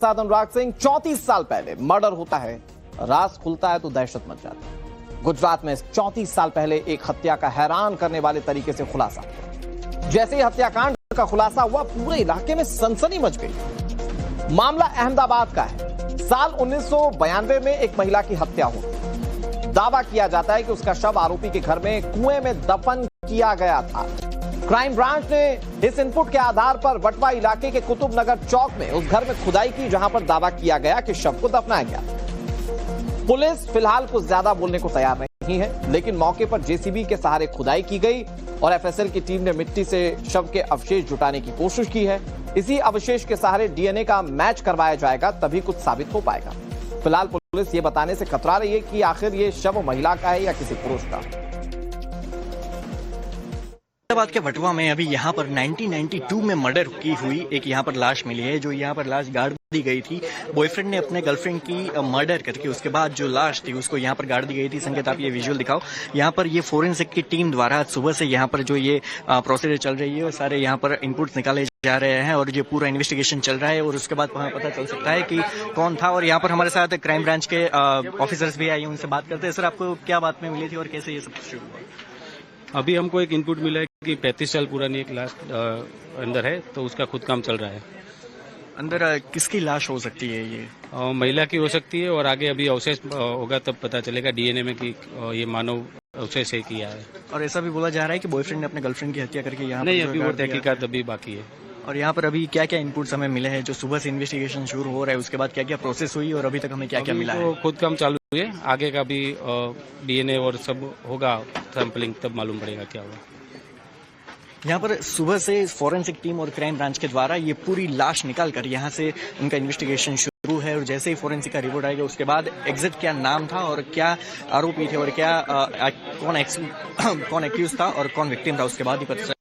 अनुराग सिंह 34 साल पहले मर्डर होता है, राज खुलता है तो दहशत मच जाती है। गुजरात में 34 साल पहले एक हत्या का हैरान करने वाले तरीके से खुलासा हुआ। जैसे ही हत्याकांड का खुलासा हुआ, पूरे इलाके में सनसनी मच गई। मामला अहमदाबाद का है। साल 1992 में एक महिला की हत्या हुई। दावा किया जाता है कि उसका शव आरोपी के घर में कुएं में दफन किया गया था। क्राइम ब्रांच ने इस इनपुट के आधार पर वटवा इलाके के कुतुब नगर चौक में उस घर में खुदाई की, जहां पर दावा किया गया कि शव को दफनाया गया। पुलिस फिलहाल कुछ ज्यादा बोलने को तैयार नहीं है, लेकिन मौके पर जेसीबी के सहारे खुदाई की गई और एफएसएल की टीम ने मिट्टी से शव के अवशेष जुटाने की कोशिश की है। इसी अवशेष के सहारे डीएनए का मैच करवाया जाएगा, तभी कुछ साबित हो पाएगा। फिलहाल पुलिस ये बताने से कतरा रही है कि आखिर ये शव महिला का है या किसी पुरुष का। अहमदाबाद के वटवा में अभी यहाँ पर 1992 में मर्डर की हुई एक यहाँ पर लाश मिली है। जो यहाँ पर लाश गाड़ दी गई थी, बॉयफ्रेंड ने अपने गर्लफ्रेंड की मर्डर करके उसके बाद जो लाश थी उसको यहाँ पर गाड़ दी गई थी। संकेत, आप ये विजुअल दिखाओ। यहाँ पर ये फोरेंसिक की टीम द्वारा सुबह से यहाँ पर जो ये प्रोसीजर चल रही है, वो सारे यहाँ पर इनपुट्स निकाले जा रहे हैं और ये पूरा इन्वेस्टिगेशन चल रहा है और उसके बाद वहाँ पता चल सकता है कि कौन था। और यहाँ पर हमारे साथ क्राइम ब्रांच के ऑफिसर्स भी आए, उनसे बात करते हैं। सर, आपको क्या बात में मिली थी और कैसे ये सब शुरू हुआ? अभी हमको एक इनपुट मिला है कि 35 साल पुरानी एक लाश अंदर है, तो उसका खुद काम चल रहा है। अंदर किसकी लाश हो सकती है? ये महिला की हो सकती है और आगे अभी अवशेष होगा तब पता चलेगा डीएनए में कि ये मानव अवशेष है किया है। और ऐसा भी बोला जा रहा है कि बॉयफ्रेंड ने अपने गर्लफ्रेंड की हत्या करके यहाँ नहीं, अभी वो तहकीकात अभी बाकी है। और यहाँ पर अभी क्या क्या इनपुट्स हमें मिले हैं? जो सुबह से इन्वेस्टिगेशन शुरू हो रहा है, उसके बाद क्या क्या प्रोसेस हुई और अभी तक हमें क्या क्या मिला है? खुद काम चालू है, आगे का भी डीएनए और सब होगा सैंपलिंग, तब मालूम पड़ेगा क्या होगा। यहाँ पर सुबह से फोरेंसिक टीम और क्राइम ब्रांच के द्वारा ये पूरी लाश निकाल कर यहाँ से उनका इन्वेस्टिगेशन शुरू है और जैसे ही फोरेंसिक का रिपोर्ट आएगा उसके बाद एग्जैक्ट क्या नाम था और क्या आरोपी थे और क्या कौन एक्यूज था और कौन विक्टिम था, उसके बाद ही पता।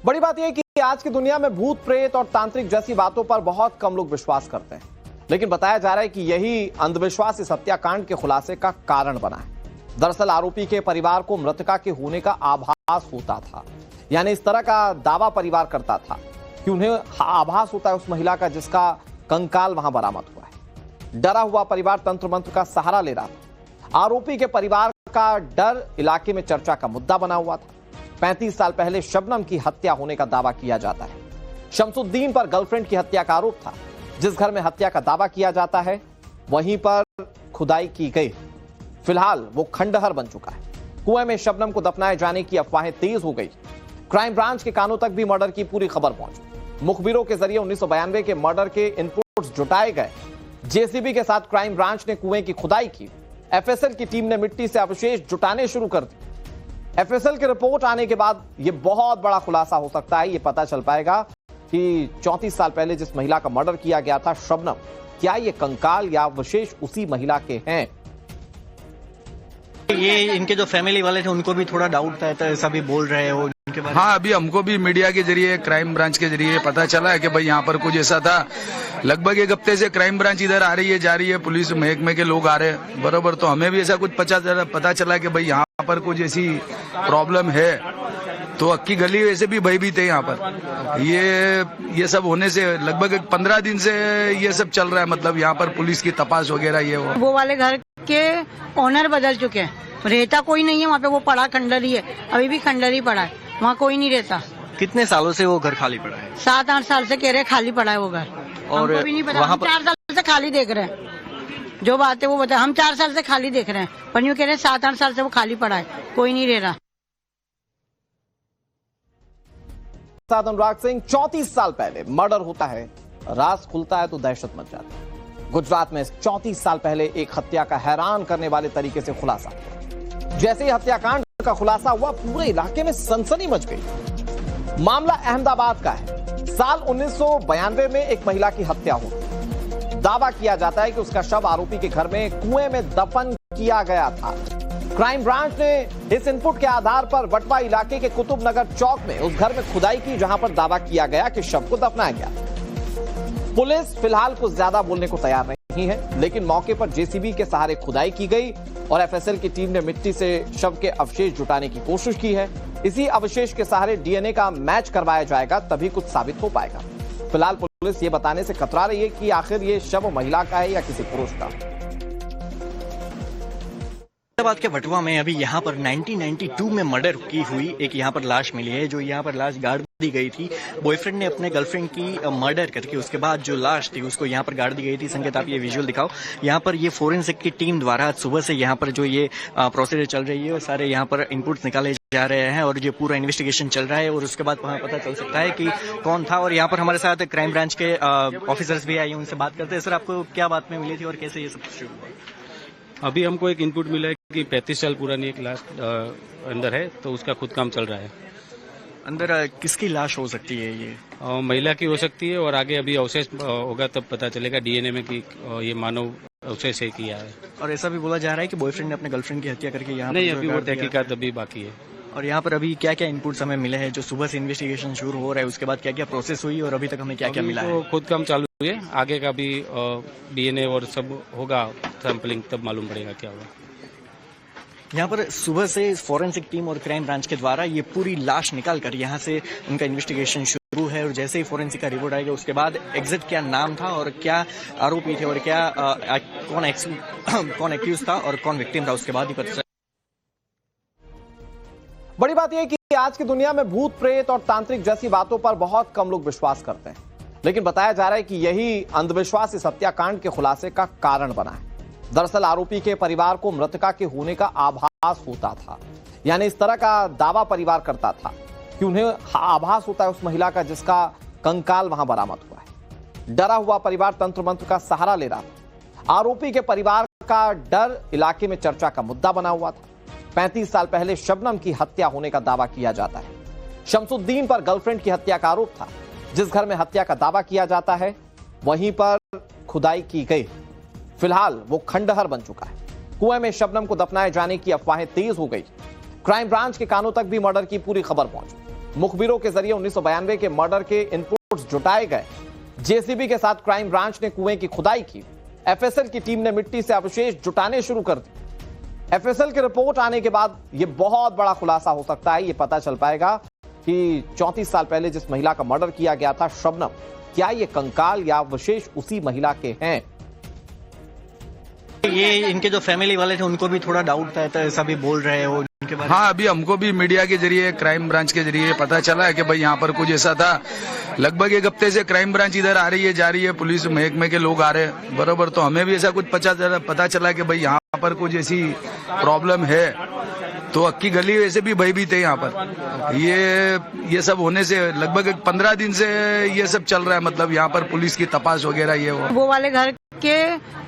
बड़ी बात यह है कि आज की दुनिया में भूत प्रेत और तांत्रिक जैसी बातों पर बहुत कम लोग विश्वास करते हैं, लेकिन बताया जा रहा है कि यही अंधविश्वास इस हत्याकांड के खुलासे का कारण बना है। दरअसल आरोपी के परिवार को मृतका के होने का आभास होता था, यानी इस तरह का दावा परिवार करता था कि उन्हें आभास होता है उस महिला का जिसका कंकाल वहां बरामद हुआ है। डरा हुआ परिवार तंत्र मंत्र का सहारा ले रहा था। आरोपी के परिवार का डर इलाके में चर्चा का मुद्दा बना हुआ था। 35 साल पहले शबनम की हत्या होने का दावा किया जाता है। शमसुद्दीन पर गर्लफ्रेंड की हत्या का आरोप था। जिस घर में हत्या का दावा किया जाता है वहीं पर खुदाई की गई। फिलहाल वो खंडहर बन चुका है। कुएं में शबनम को दफनाए जाने की अफवाहें तेज हो गई। क्राइम ब्रांच के कानों तक भी मर्डर की पूरी खबर पहुंची। मुखबिरों के जरिए 1992 के मर्डर के इनपुट्स जुटाए गए। जेसीबी के साथ क्राइम ब्रांच ने कुएं की खुदाई की। एफएसएल की टीम ने मिट्टी से अवशेष जुटाने शुरू कर दिए। एफएसएल की रिपोर्ट आने के बाद यह बहुत बड़ा खुलासा हो सकता है। यह पता चल पाएगा कि 34 साल पहले जिस महिला का मर्डर किया गया था शबनम, क्या ये कंकाल या अवशेष उसी महिला के हैं? ये इनके जो फैमिली वाले थे उनको भी थोड़ा डाउट था, तो ऐसा भी बोल रहे हो इनके बारे में? हाँ, अभी हमको भी मीडिया के जरिए, क्राइम ब्रांच के जरिए पता चला है कि भाई यहाँ पर कुछ ऐसा था। लगभग एक हफ्ते से क्राइम ब्रांच इधर आ रही है, जा रही है, पुलिस महकमे के लोग आ रहे हैं बरोबर। तो हमें भी ऐसा कुछ पता चला कि भाई यहाँ पर कुछ ऐसी प्रॉब्लम है। तो अक्की गली वैसे भी भयभीत है यहाँ पर। ये सब होने से लगभग 15 दिन से ये सब चल रहा है। मतलब यहाँ पर पुलिस की तपास वगैरह ये वो वाले घर के ओनर बदल चुके हैं, रहता कोई नहीं है वहाँ पे। वो पड़ा खंडर ही है, अभी भी खंडर ही पड़ा है, वहाँ कोई नहीं रहता। कितने सालों से वो घर खाली पड़ा है? 7-8 साल से कह रहे खाली पड़ा है वो घर। और हमको भी नहीं पता, वहाँ हम 4 साल से खाली देख रहे हैं। जो बात है वो बता, हम 4 साल से खाली देख रहे हैं, पर यूँ कह रहे हैं 7-8 साल से वो खाली पड़ा है, कोई नहीं रह रहा। अनुराग सिंह 34 साल पहले मर्डर होता है, राज खुलता है तो दहशत मच जाती है। गुजरात में 34 साल पहले एक हत्या का हैरान करने वाले तरीके से खुलासा हुआ। जैसे ही हत्याकांड का खुलासा हुआ, पूरे इलाके में सनसनी मच गई। मामला अहमदाबाद का है। साल 1992 में एक महिला की हत्या हुई। दावा किया जाता है कि उसका शव आरोपी के घर में कुएं में दफन किया गया था। क्राइम ब्रांच ने इस इनपुट के आधार पर वटवा इलाके के कुतुब नगर चौक में उस घर में खुदाई की, जहां पर दावा किया गया कि शव को दफनाया गया। पुलिस फिलहाल कुछ ज्यादा बोलने को तैयार नहीं है, लेकिन मौके पर जेसीबी के सहारे खुदाई की गई और एफएसएल की टीम ने मिट्टी से शव के अवशेष जुटाने की कोशिश की है। इसी अवशेष के सहारे डीएनए का मैच करवाया जाएगा, तभी कुछ साबित हो पाएगा। फिलहाल पुलिस ये बताने से कतरा रही है कि आखिर ये शव महिला का है या किसी पुरुष का। हैदराबाद के वटवा में अभी यहाँ पर 1992 में मर्डर की हुई एक यहाँ पर लाश मिली है, जो यहाँ पर लाश गाड़ दी गई थी। बॉयफ्रेंड ने अपने गर्लफ्रेंड की मर्डर करके उसके बाद जो लाश थी उसको यहाँ पर गाड़ दी गई थी। संकेत, आप ये विजुअल दिखाओ। यहाँ पर ये फोरेंसिक की टीम द्वारा आज सुबह से यहाँ पर जो ये प्रोसीजर चल रही है और सारे यहाँ पर इनपुट्स निकाले जा रहे हैं और ये पूरा इन्वेस्टिगेशन चल रहा है और उसके बाद वहाँ पता चल सकता है कि कौन था। और यहाँ पर हमारे साथ क्राइम ब्रांच के ऑफिसर्स भी आए, उनसे बात करते हैं। सर, आपको क्या बात में मिली थी और कैसे ये सब शुरू हुआ? अभी हमको एक इनपुट मिला है कि 35 साल पुरानी एक लाश अंदर है, तो उसका खुद काम चल रहा है। अंदर किसकी लाश हो सकती है ये? महिला की हो सकती है और आगे अभी अवशेष होगा तब पता चलेगा डीएनए में कि ये मानव अवशेष है किया है। और ऐसा भी बोला जा रहा है कि बॉयफ्रेंड ने अपने गर्लफ्रेंड की हत्या करके यहाँ नहीं, अभी वो तहकीकात अभी बाकी है। और यहाँ पर अभी क्या क्या इनपुट्स हमें मिले हैं? जो सुबह से इन्वेस्टिगेशन शुरू हो रहा है उसके बाद क्या क्या प्रोसेस हुई और अभी तक हमें क्या क्या मिला है? खुद काम चालू है, आगे का भी डीएनए और सब होगा सैंपलिंग, तब मालूम पड़ेगा क्या होगा। यहाँ पर सुबह से फॉरेंसिक टीम और क्राइम ब्रांच के द्वारा ये पूरी लाश निकाल कर यहाँ से उनका इन्वेस्टिगेशन शुरू है और जैसे ही फॉरेंसिक का रिपोर्ट आएगा उसके बाद एग्जैक्ट क्या नाम था और क्या आरोपी थे और क्या कौन एक्यूज था और कौन विक्टिम था, उसके बाद ही पता। बड़ी बात यह है कि आज की दुनिया में भूत प्रेत और तांत्रिक जैसी बातों पर बहुत कम लोग विश्वास करते हैं, लेकिन बताया जा रहा है कि यही अंधविश्वास इस हत्याकांड के खुलासे का कारण बना है। दरअसल आरोपी के परिवार को मृतका के होने का आभास होता था, यानी इस तरह का दावा परिवार करता था कि उन्हें आभास होता है उस महिला का जिसका कंकाल वहां बरामद हुआ है। डरा हुआ परिवार तंत्र मंत्र का सहारा ले रहा था। आरोपी के परिवार का डर इलाके में चर्चा का मुद्दा बना हुआ था। 35 साल पहले शबनम की हत्या होने का दावा किया जाता है। शमसुद्दीन पर गर्लफ्रेंड की हत्या का आरोप था। जिस घर में हत्या का दावा किया जाता है वहीं पर खुदाई की गई। फिलहाल वो खंडहर बन चुका है। कुएं में शबनम को दफनाए जाने की अफवाहें तेज हो गई। क्राइम ब्रांच के कानों तक भी मर्डर की पूरी खबर पहुंची। मुखबिरों के जरिए 1992 के मर्डर के इनपुट्स जुटाए गए। जेसीबी के साथ क्राइम ब्रांच ने कुएं की खुदाई की। एफएसएल की टीम ने मिट्टी से अवशेष जुटाने शुरू कर दिए। एफएसएल की रिपोर्ट आने के बाद यह बहुत बड़ा खुलासा हो सकता है। यह पता चल पाएगा कि 34 साल पहले जिस महिला का मर्डर किया गया था शबनम, क्या ये कंकाल या अवशेष उसी महिला के हैं? ये इनके जो फैमिली वाले थे उनको भी थोड़ा डाउट था, तो ऐसा भी बोल रहे हो इनके बारे में? हाँ, अभी हमको भी मीडिया के जरिए, क्राइम ब्रांच के जरिए पता चला है कि भाई यहाँ पर कुछ ऐसा था। लगभग एक हफ्ते से क्राइम ब्रांच इधर आ रही है, जा रही है, पुलिस महकमे के लोग आ रहे हैं, बरोबर। तो हमें भी ऐसा कुछ पता चला कि भाई यहाँ पर कुछ ऐसी प्रॉब्लम है। तो अक्की गली वैसे भी भयभीत है यहाँ पर। ये सब होने से लगभग 15 दिन से ये सब चल रहा है, मतलब यहाँ पर पुलिस की तपास वगैरह ये वो वाले घर के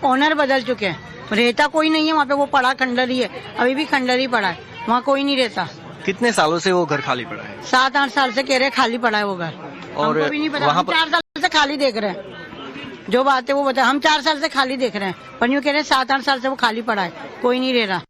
ओनर बदल चुके हैं, रहता कोई नहीं है वहाँ पे। वो पड़ा खंडर ही है, अभी भी खंडर ही पड़ा है, वहाँ कोई नहीं रहता। कितने सालों से वो घर खाली पड़ा है? 7-8 साल से कह रहे खाली पड़ा है वो घर। और हमको भी नहीं पता, वहाँ हम 4 साल से खाली देख रहे हैं। जो बात है वो बता, हम 4 साल से खाली देख रहे हैं, पर यूँ कह रहे हैं 7-8 साल से वो खाली पड़ा है, कोई नहीं रह रहा।